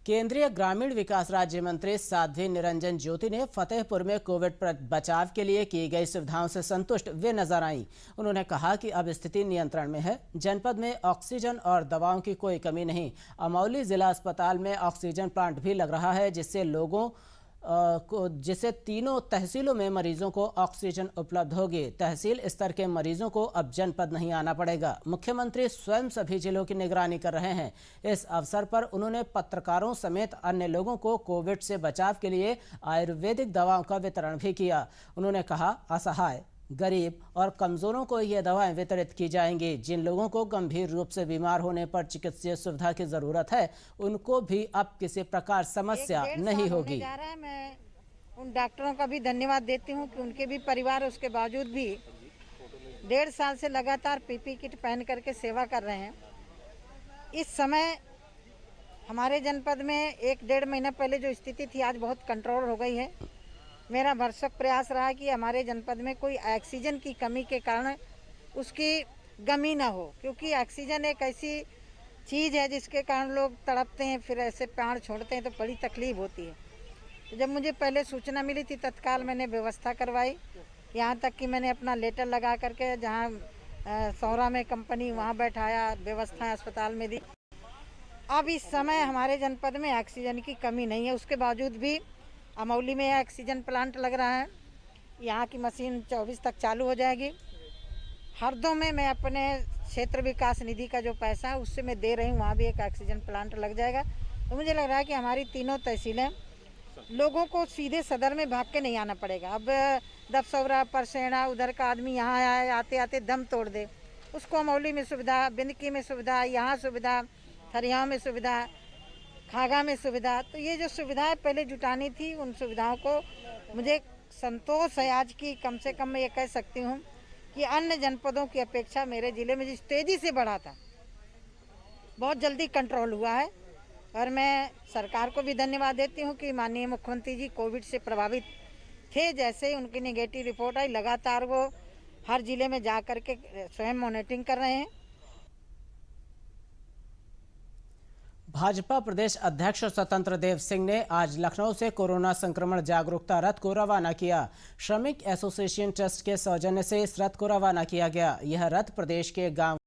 केंद्रीय ग्रामीण विकास राज्य मंत्री साध्वी निरंजन ज्योति ने फतेहपुर में कोविड बचाव के लिए की गई सुविधाओं से संतुष्ट वे नजर आईं। उन्होंने कहा कि अब स्थिति नियंत्रण में है। जनपद में ऑक्सीजन और दवाओं की कोई कमी नहीं। अमौली जिला अस्पताल में ऑक्सीजन प्लांट भी लग रहा है, जिससे तीनों तहसीलों में मरीजों को ऑक्सीजन उपलब्ध होगी। तहसील स्तर के मरीजों को अब जनपद नहीं आना पड़ेगा। मुख्यमंत्री स्वयं सभी जिलों की निगरानी कर रहे हैं। इस अवसर पर उन्होंने पत्रकारों समेत अन्य लोगों को कोविड से बचाव के लिए आयुर्वेदिक दवाओं का वितरण भी किया। उन्होंने कहा, असहाय, गरीब और कमजोरों को ये दवाएं वितरित की जाएंगी। जिन लोगों को गंभीर रूप से बीमार होने पर चिकित्सीय सुविधा की जरूरत है, उनको भी अब किसी प्रकार समस्या नहीं होगी। मैं उन डॉक्टरों का भी धन्यवाद देती हूं कि उनके भी परिवार उसके बावजूद भी 1.5 साल से लगातार पीपी किट पहन करके सेवा कर रहे हैं। इस समय हमारे जनपद में 1-1.5 महीना पहले जो स्थिति थी, आज बहुत कंट्रोल हो गई है। मेरा भरसक प्रयास रहा कि हमारे जनपद में कोई ऑक्सीजन की कमी के कारण उसकी कमी ना हो, क्योंकि ऑक्सीजन एक ऐसी चीज़ है जिसके कारण लोग तड़पते हैं, फिर ऐसे प्राण छोड़ते हैं तो बड़ी तकलीफ होती है। तो जब मुझे पहले सूचना मिली थी, तत्काल मैंने व्यवस्था करवाई। यहाँ तक कि मैंने अपना लेटर लगा करके जहाँ सौरा में कंपनी वहाँ बैठाया, व्यवस्था अस्पताल में दी। अब इस समय हमारे जनपद में ऑक्सीजन की कमी नहीं है। उसके बावजूद भी अमौली में ऑक्सीजन प्लांट लग रहा है। यहाँ की मशीन 24 तक चालू हो जाएगी। हरदों में मैं अपने क्षेत्र विकास निधि का जो पैसा है उससे मैं दे रही हूँ, वहाँ भी एक ऑक्सीजन प्लांट लग जाएगा। तो मुझे लग रहा है कि हमारी तीनों तहसीलें, लोगों को सीधे सदर में भाग के नहीं आना पड़ेगा। अब दबसौरा, परसेना, उधर का आदमी यहाँ आए, आते आते दम तोड़ दे, उसको अमौली में सुविधा, बिंदकी में सुविधा, यहाँ सुविधा, थरियाव में सुविधा, खागा में सुविधा। तो ये जो सुविधाएं पहले जुटानी थी, उन सुविधाओं को मुझे संतोष है आज की। कम से कम मैं ये कह सकती हूँ कि अन्य जनपदों की अपेक्षा मेरे ज़िले में जिस तेज़ी से बढ़ा था, बहुत जल्दी कंट्रोल हुआ है। और मैं सरकार को भी धन्यवाद देती हूँ कि माननीय मुख्यमंत्री जी कोविड से प्रभावित थे, जैसे ही उनकी नेगेटिव रिपोर्ट आई, लगातार वो हर जिले में जा कर के स्वयं मॉनिटरिंग कर रहे हैं। भाजपा प्रदेश अध्यक्ष स्वतंत्र देव सिंह ने आज लखनऊ से कोरोना संक्रमण जागरूकता रथ को रवाना किया। श्रमिक एसोसिएशन ट्रस्ट के सौजन्य से इस रथ को रवाना किया गया। यह रथ प्रदेश के गांव